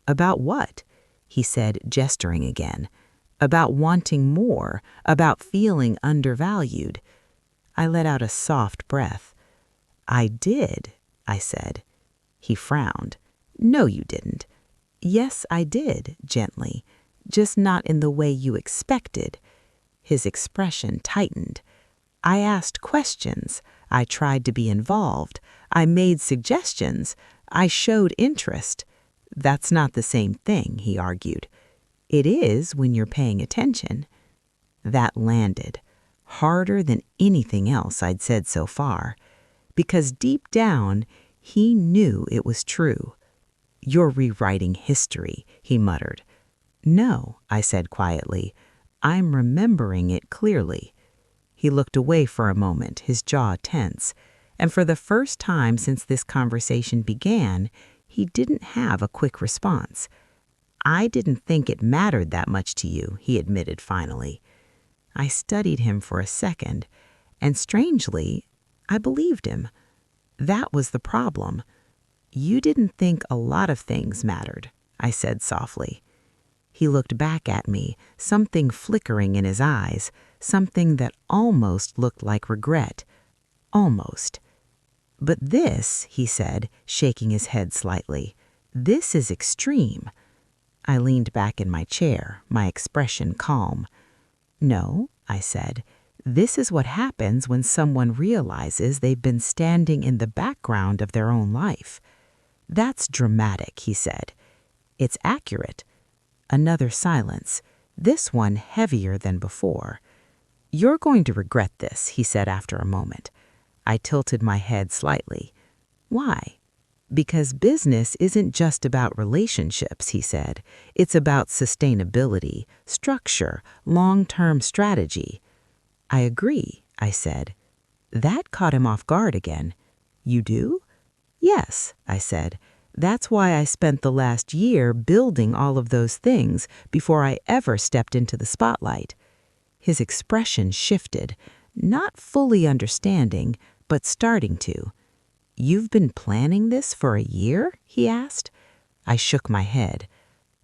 "About what?" he said, gesturing again. "About wanting more, about feeling undervalued." I let out a soft breath. "I did," I said. He frowned. "No, you didn't." "Yes, I did," gently, "just not in the way you expected." His expression tightened. "I asked questions. I tried to be involved. I made suggestions. I showed interest." "That's not the same thing," he argued. "It is when you're paying attention." That landed, harder than anything else I'd said so far, because deep down, he knew it was true. "You're rewriting history," he muttered. "No," I said quietly. "I'm remembering it clearly." He looked away for a moment, his jaw tense. And for the first time since this conversation began, he didn't have a quick response. "I didn't think it mattered that much to you," he admitted finally. I studied him for a second, and strangely, I believed him. That was the problem. "You didn't think a lot of things mattered," I said softly. He looked back at me, something flickering in his eyes, something that almost looked like regret. Almost. "But this," he said, shaking his head slightly, "this is extreme." I leaned back in my chair, my expression calm. "No," I said, "this is what happens when someone realizes they've been standing in the background of their own life." "That's dramatic," he said. "It's accurate." Another silence, this one heavier than before. "You're going to regret this," he said after a moment. I tilted my head slightly. "Why?" "Because business isn't just about relationships," he said. "It's about sustainability, structure, long-term strategy." "I agree," I said. That caught him off guard again. "You do?" "Yes," I said. "That's why I spent the last year building all of those things before I ever stepped into the spotlight." His expression shifted, not fully understanding, but starting to. "You've been planning this for a year?" he asked. I shook my head.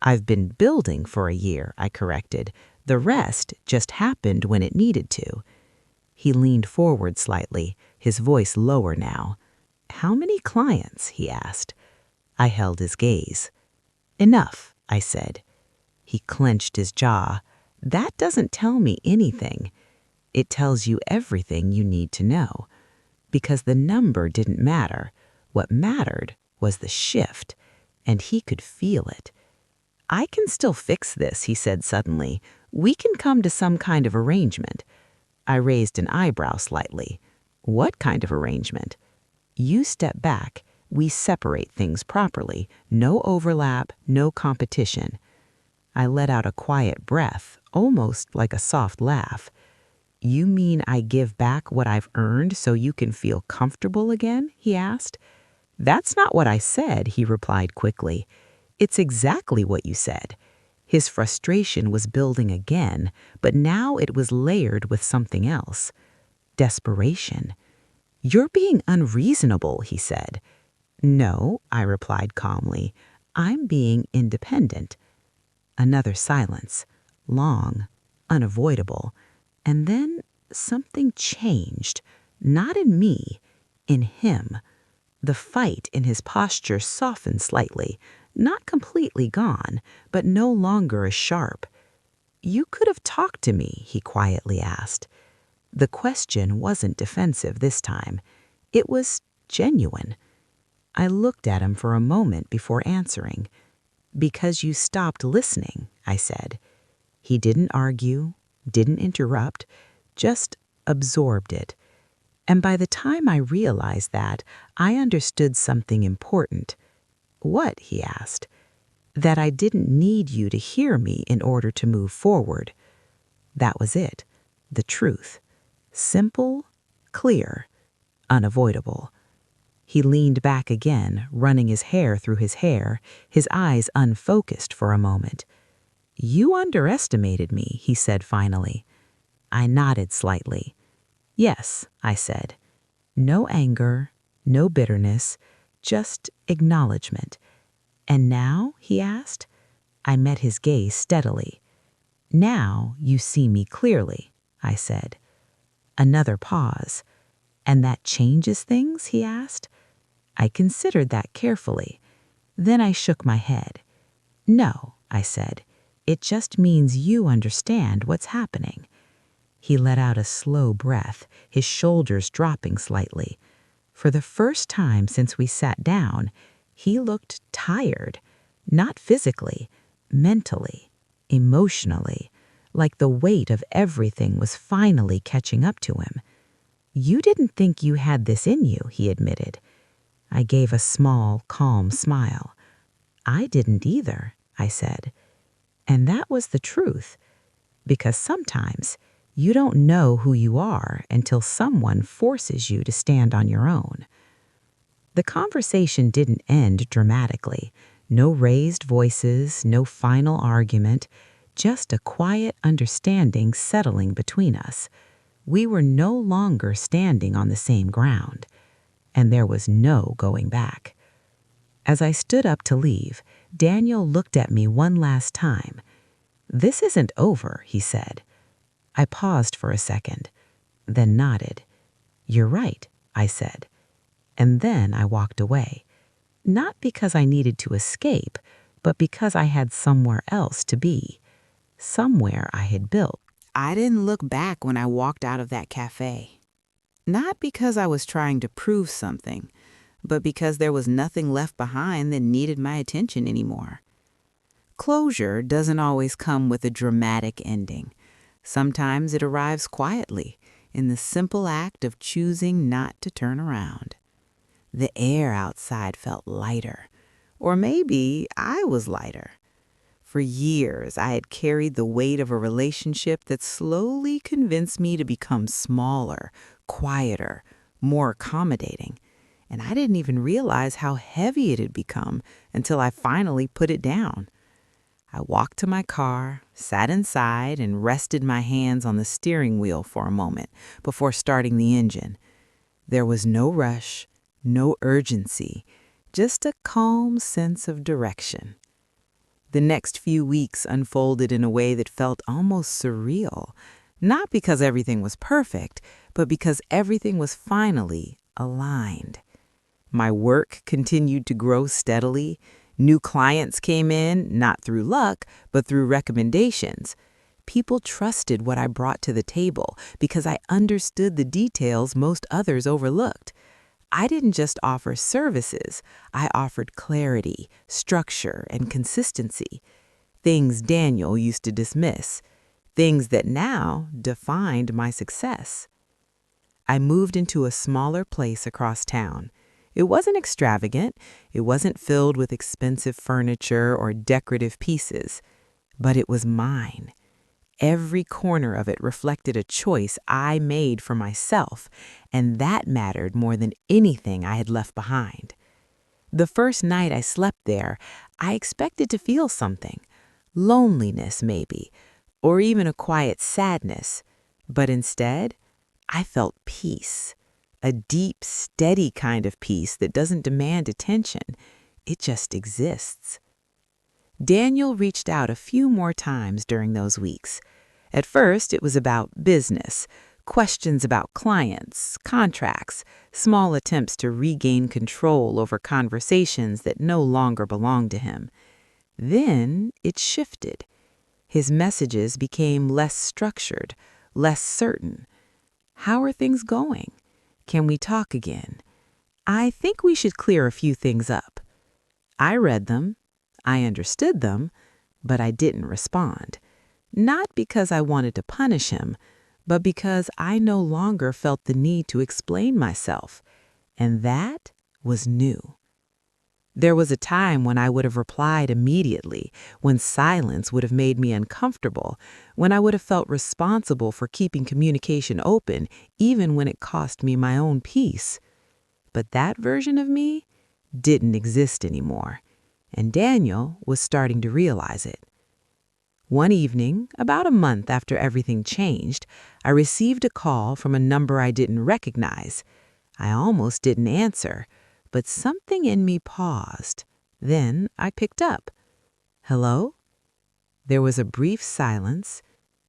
"I've been building for a year," I corrected. "The rest just happened when it needed to." He leaned forward slightly, his voice lower now. "How many clients?" he asked. I held his gaze. "Enough," I said. He clenched his jaw. "That doesn't tell me anything." "It tells you everything you need to know." Because the number didn't matter. What mattered was the shift, and he could feel it. "I can still fix this," he said suddenly. "We can come to some kind of arrangement." I raised an eyebrow slightly. "What kind of arrangement?" "You step back. We separate things properly. No overlap, no competition." I let out a quiet breath, almost like a soft laugh. "You mean I give back what I've earned so you can feel comfortable again?" he asked. "That's not what I said," he replied quickly. "It's exactly what you said." His frustration was building again, but now it was layered with something else. Desperation. "You're being unreasonable," he said. "No," I replied calmly. "I'm being independent." Another silence, long, unavoidable. And then something changed, not in me, in him. The fight in his posture softened slightly, not completely gone, but no longer as sharp. "You could have talked to me," he quietly asked. The question wasn't defensive this time. It was genuine. I looked at him for a moment before answering. "Because you stopped listening," I said. He didn't argue, didn't interrupt, just absorbed it. And by the time I realized that, I understood something important. "What?" he asked. "That I didn't need you to hear me in order to move forward." That was it. The truth. Simple, clear, unavoidable. He leaned back again, running his hair through his hair, his eyes unfocused for a moment. "You underestimated me," he said finally. I nodded slightly. "Yes," I said. No anger, no bitterness, just acknowledgement. "And now?" he asked. I met his gaze steadily. "Now you see me clearly," I said. Another pause. "And that changes things?" he asked. I considered that carefully. Then I shook my head. "No," I said. "It just means you understand what's happening." He let out a slow breath, his shoulders dropping slightly. For the first time since we sat down, he looked tired, not physically, mentally, emotionally, like the weight of everything was finally catching up to him. "You didn't think you had this in you," he admitted. I gave a small, calm smile. "I didn't either," I said. And that was the truth, because sometimes You don't know who you are until someone forces you to stand on your own. The conversation didn't end dramatically. No raised voices, no final argument, just a quiet understanding settling between us. We were no longer standing on the same ground, and there was no going back. As I stood up to leave, Daniel looked at me one last time. "This isn't over," he said. I paused for a second, then nodded. "You're right," I said. And then I walked away. Not because I needed to escape, but because I had somewhere else to be. Somewhere I had built. I didn't look back when I walked out of that cafe. Not because I was trying to prove something, but because there was nothing left behind that needed my attention anymore. Closure doesn't always come with a dramatic ending. Sometimes it arrives quietly, in the simple act of choosing not to turn around. The air outside felt lighter, or maybe I was lighter. For years, I had carried the weight of a relationship that slowly convinced me to become smaller, quieter, more accommodating. And I didn't even realize how heavy it had become until I finally put it down. I walked to my car, sat inside, and rested my hands on the steering wheel for a moment before starting the engine. There was no rush, no urgency, just a calm sense of direction. The next few weeks unfolded in a way that felt almost surreal, not because everything was perfect, but because everything was finally aligned. My work continued to grow steadily. New clients came in, not through luck, but through recommendations. People trusted what I brought to the table because I understood the details most others overlooked. I didn't just offer services, I offered clarity, structure, and consistency. Things Daniel used to dismiss, things that now defined my success. I moved into a smaller place across town. It wasn't extravagant, it wasn't filled with expensive furniture or decorative pieces, but it was mine. Every corner of it reflected a choice I made for myself, and that mattered more than anything I had left behind. The first night I slept there, I expected to feel something. Loneliness, maybe, or even a quiet sadness. But instead, I felt peace. A deep, steady kind of peace that doesn't demand attention. It just exists. Daniel reached out a few more times during those weeks. At first, it was about business, questions about clients, contracts, small attempts to regain control over conversations that no longer belonged to him. Then it shifted. His messages became less structured, less certain. "How are things going? Can we talk again? I think we should clear a few things up." I read them. I understood them, but I didn't respond. Not because I wanted to punish him, but because I no longer felt the need to explain myself. And that was new. There was a time when I would have replied immediately, when silence would have made me uncomfortable, when I would have felt responsible for keeping communication open, even when it cost me my own peace. But that version of me didn't exist anymore, and Daniel was starting to realize it. One evening, about a month after everything changed, I received a call from a number I didn't recognize. I almost didn't answer, but something in me paused. Then I picked up. "Hello?" There was a brief silence,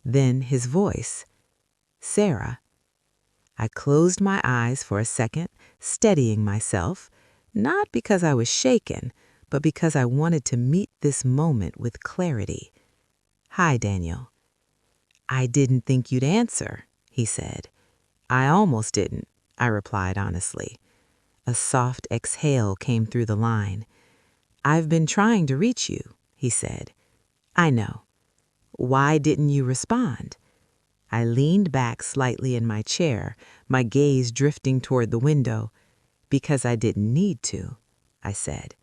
then his voice. "Sarah." I closed my eyes for a second, steadying myself, not because I was shaken, but because I wanted to meet this moment with clarity. "Hi, Daniel." "I didn't think you'd answer," he said. "I almost didn't," I replied honestly. A soft exhale came through the line. "I've been trying to reach you," he said. "I know. Why didn't you respond?" I leaned back slightly in my chair, my gaze drifting toward the window. "Because I didn't need to," I said.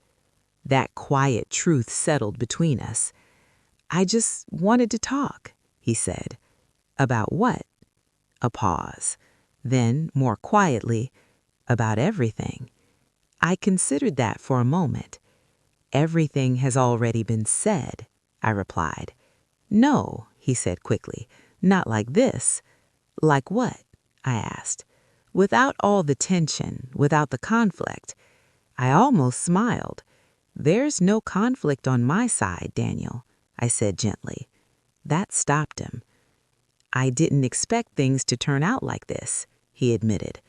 That quiet truth settled between us. "I just wanted to talk," he said. "About what?" A pause. Then, more quietly, about everything. I considered that for a moment. Everything has already been said, I replied. No, he said quickly, not like this. Like what? I asked. Without all the tension, without the conflict. I almost smiled. There's no conflict on my side, Daniel, I said gently. That stopped him. I didn't expect things to turn out like this, he admitted.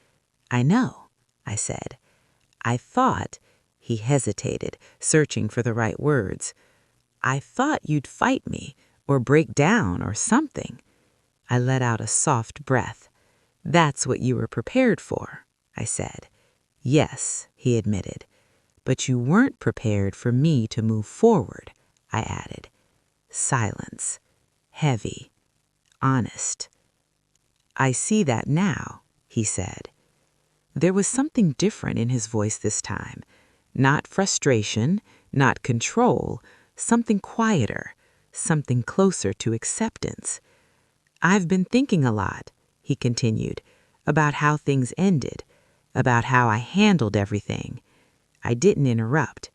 I know, I said. I thought, he hesitated, searching for the right words. I thought you'd fight me, or break down, or something. I let out a soft breath. That's what you were prepared for, I said. Yes, he admitted. But you weren't prepared for me to move forward, I added. Silence. Heavy. Honest. I see that now, he said. There was something different in his voice this time. Not frustration, not control, something quieter, something closer to acceptance. I've been thinking a lot, he continued, about how things ended, about how I handled everything. I didn't interrupt.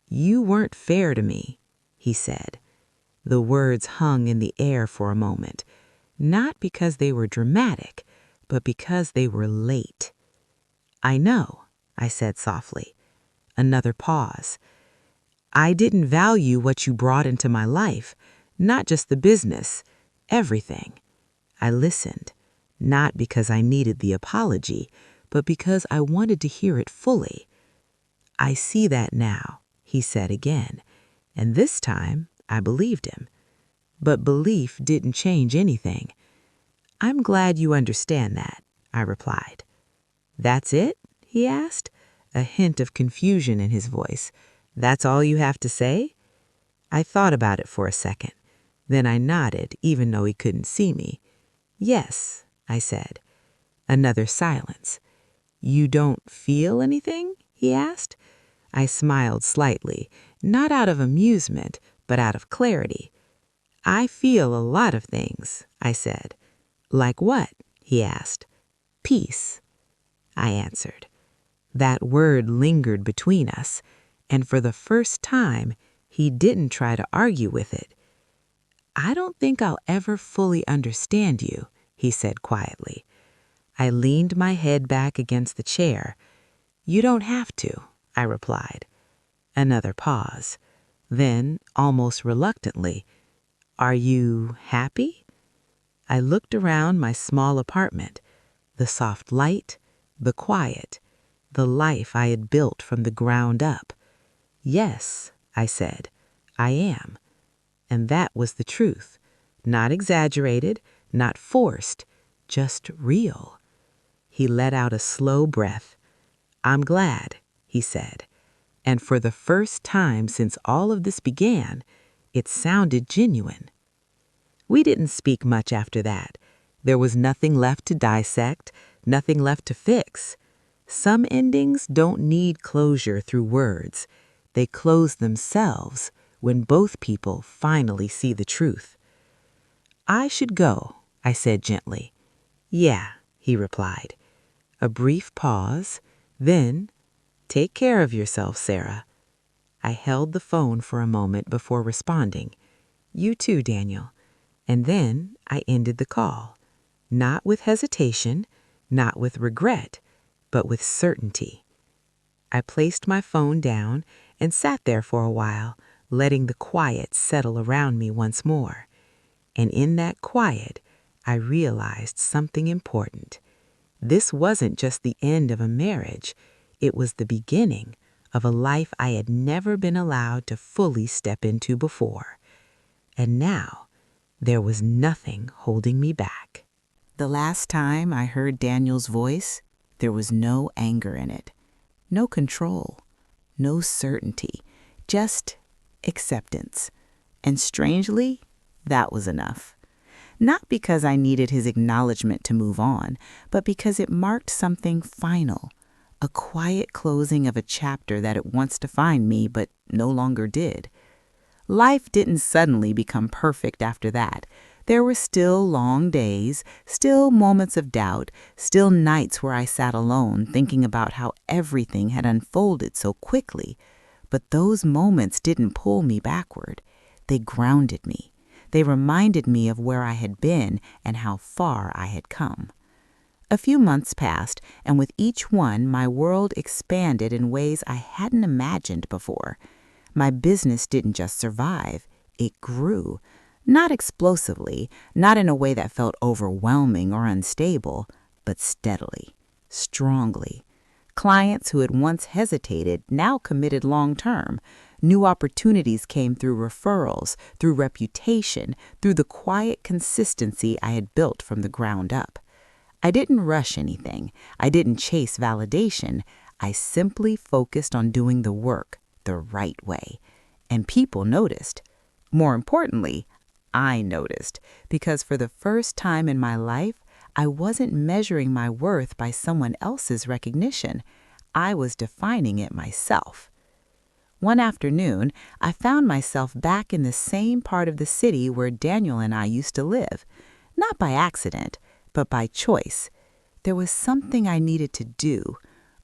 You weren't fair to me, he said. The words hung in the air for a moment, not because they were dramatic, but because they were late. I know, I said softly. Another pause. I didn't value what you brought into my life, not just the business, everything. I listened, not because I needed the apology, but because I wanted to hear it fully. I see that now, he said again, and this time I believed him. But belief didn't change anything. I'm glad you understand that, I replied. That's it? He asked, a hint of confusion in his voice. That's all you have to say? I thought about it for a second. Then I nodded, even though he couldn't see me. Yes, I said. Another silence. You don't feel anything? He asked. I smiled slightly, not out of amusement, but out of clarity. I feel a lot of things, I said. Like what? He asked. Peace, I answered. That word lingered between us, and for the first time, he didn't try to argue with it. I don't think I'll ever fully understand you, he said quietly. I leaned my head back against the chair. You don't have to, I replied. Another pause. Then, almost reluctantly, Are you happy? I looked around my small apartment, the soft light, the quiet, the life I had built from the ground up. Yes, I said, I am. And that was the truth. Not exaggerated, not forced, just real. He let out a slow breath. I'm glad, he said. And for the first time since all of this began, it sounded genuine. We didn't speak much after that. There was nothing left to dissect, nothing left to fix. Some endings don't need closure through words. They close themselves when both people finally see the truth. I should go, I said gently. Yeah, he replied. A brief pause, then, take care of yourself, Sarah. I held the phone for a moment before responding. You too, Daniel. And then I ended the call. Not with hesitation, not with regret, but with certainty. I placed my phone down and sat there for a while, letting the quiet settle around me once more. And in that quiet, I realized something important. This wasn't just the end of a marriage. It was the beginning of a life I had never been allowed to fully step into before. And now, there was nothing holding me back. The last time I heard Daniel's voice, there was no anger in it, no control, no certainty, just acceptance. And strangely, that was enough. Not because I needed his acknowledgement to move on, but because it marked something final, a quiet closing of a chapter that had once defined me but no longer did. Life didn't suddenly become perfect after that. There were still long days, still moments of doubt, still nights where I sat alone thinking about how everything had unfolded so quickly. But those moments didn't pull me backward. They grounded me. They reminded me of where I had been and how far I had come. A few months passed, and with each one, my world expanded in ways I hadn't imagined before. My business didn't just survive, it grew. Not explosively, not in a way that felt overwhelming or unstable, but steadily, strongly. Clients who had once hesitated now committed long-term. New opportunities came through referrals, through reputation, through the quiet consistency I had built from the ground up. I didn't rush anything. I didn't chase validation. I simply focused on doing the work the right way. And people noticed. More importantly, I noticed, because for the first time in my life, I wasn't measuring my worth by someone else's recognition. I was defining it myself. One afternoon, I found myself back in the same part of the city where Daniel and I used to live. Not by accident, but by choice. There was something I needed to do,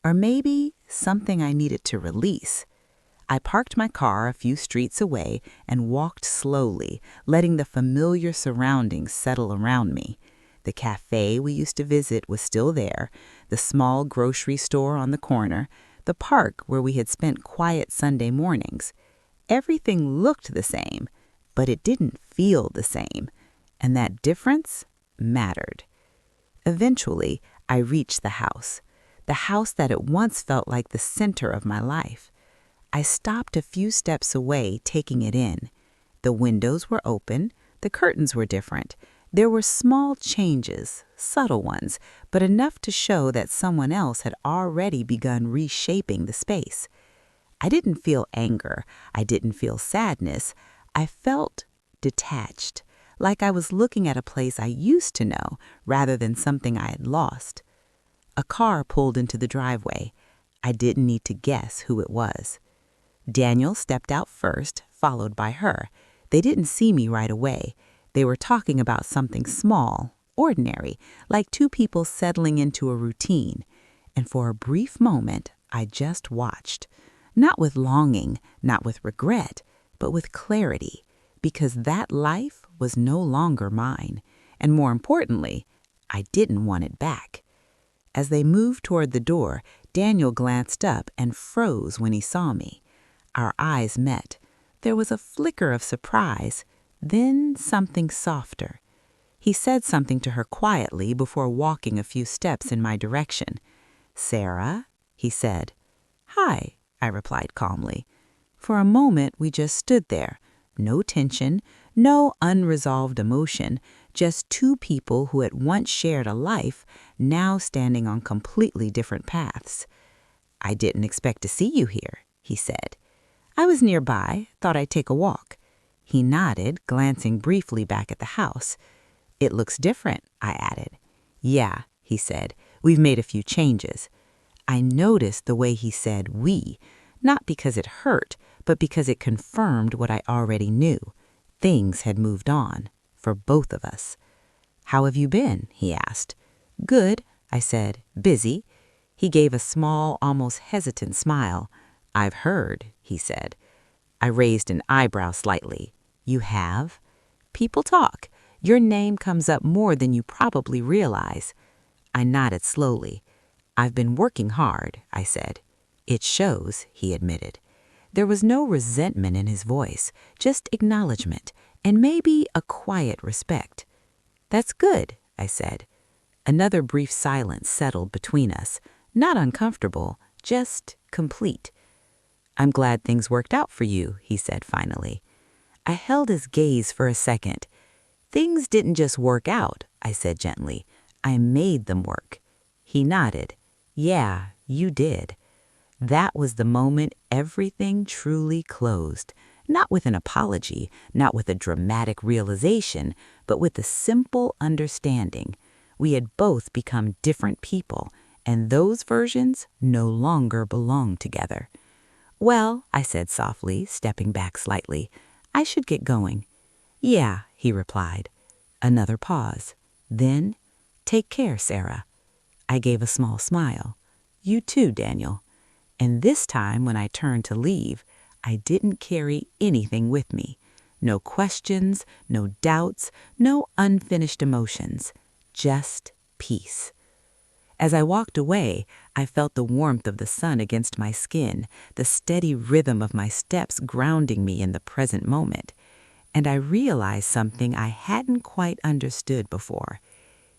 or maybe something I needed to release. I parked my car a few streets away and walked slowly, letting the familiar surroundings settle around me. The cafe we used to visit was still there, the small grocery store on the corner, the park where we had spent quiet Sunday mornings. Everything looked the same, but it didn't feel the same, and that difference mattered. Eventually, I reached the house that at once felt like the center of my life. I stopped a few steps away, taking it in. The windows were open, the curtains were different. There were small changes, subtle ones, but enough to show that someone else had already begun reshaping the space. I didn't feel anger. I didn't feel sadness. I felt detached, like I was looking at a place I used to know rather than something I had lost. A car pulled into the driveway. I didn't need to guess who it was. Daniel stepped out first, followed by her. They didn't see me right away. They were talking about something small, ordinary, like two people settling into a routine. And for a brief moment, I just watched. Not with longing, not with regret, but with clarity, because that life was no longer mine. And more importantly, I didn't want it back. As they moved toward the door, Daniel glanced up and froze when he saw me. Our eyes met. There was a flicker of surprise, then something softer. He said something to her quietly before walking a few steps in my direction. "Sarah," he said. "Hi," I replied calmly. For a moment, we just stood there. No tension, no unresolved emotion, just two people who had once shared a life, now standing on completely different paths. "I didn't expect to see you here," he said. "I was nearby, thought I'd take a walk." He nodded, glancing briefly back at the house. "It looks different," I added. "Yeah," he said, "we've made a few changes." I noticed the way he said "we," not because it hurt, but because it confirmed what I already knew. Things had moved on, for both of us. "How have you been?" he asked. "Good," I said. "Busy." He gave a small, almost hesitant smile. "I've heard," he said. I raised an eyebrow slightly. "You have?" "People talk. Your name comes up more than you probably realize." I nodded slowly. "I've been working hard," I said. "It shows," he admitted. There was no resentment in his voice, just acknowledgement, and maybe a quiet respect. "That's good," I said. Another brief silence settled between us, not uncomfortable, just complete. "I'm glad things worked out for you," he said finally. I held his gaze for a second. "Things didn't just work out," I said gently. "I made them work." He nodded. "Yeah, you did." That was the moment everything truly closed. Not with an apology, not with a dramatic realization, but with a simple understanding. We had both become different people, and those versions no longer belonged together. "Well," I said softly, stepping back slightly, "I should get going." "Yeah," he replied. Another pause. Then, "Take care, Sarah." I gave a small smile. "You too, Daniel." And this time, when I turned to leave, I didn't carry anything with me. No questions, no doubts, no unfinished emotions. Just peace. As I walked away, I felt the warmth of the sun against my skin, the steady rhythm of my steps grounding me in the present moment. And I realized something I hadn't quite understood before.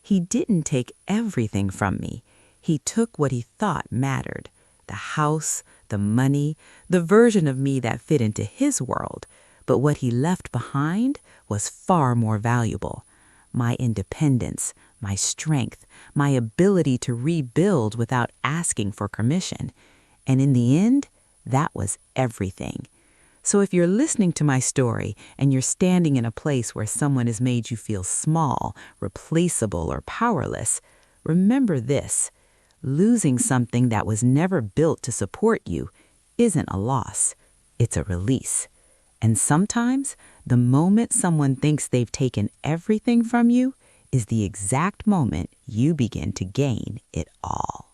He didn't take everything from me. He took what he thought mattered: the house, the money, the version of me that fit into his world. But what he left behind was far more valuable: my independence, my strength, my ability to rebuild without asking for permission. And in the end, that was everything. So if you're listening to my story and you're standing in a place where someone has made you feel small, replaceable, or powerless, remember this: losing something that was never built to support you isn't a loss, it's a release. And sometimes the moment someone thinks they've taken everything from you is the exact moment you begin to gain it all.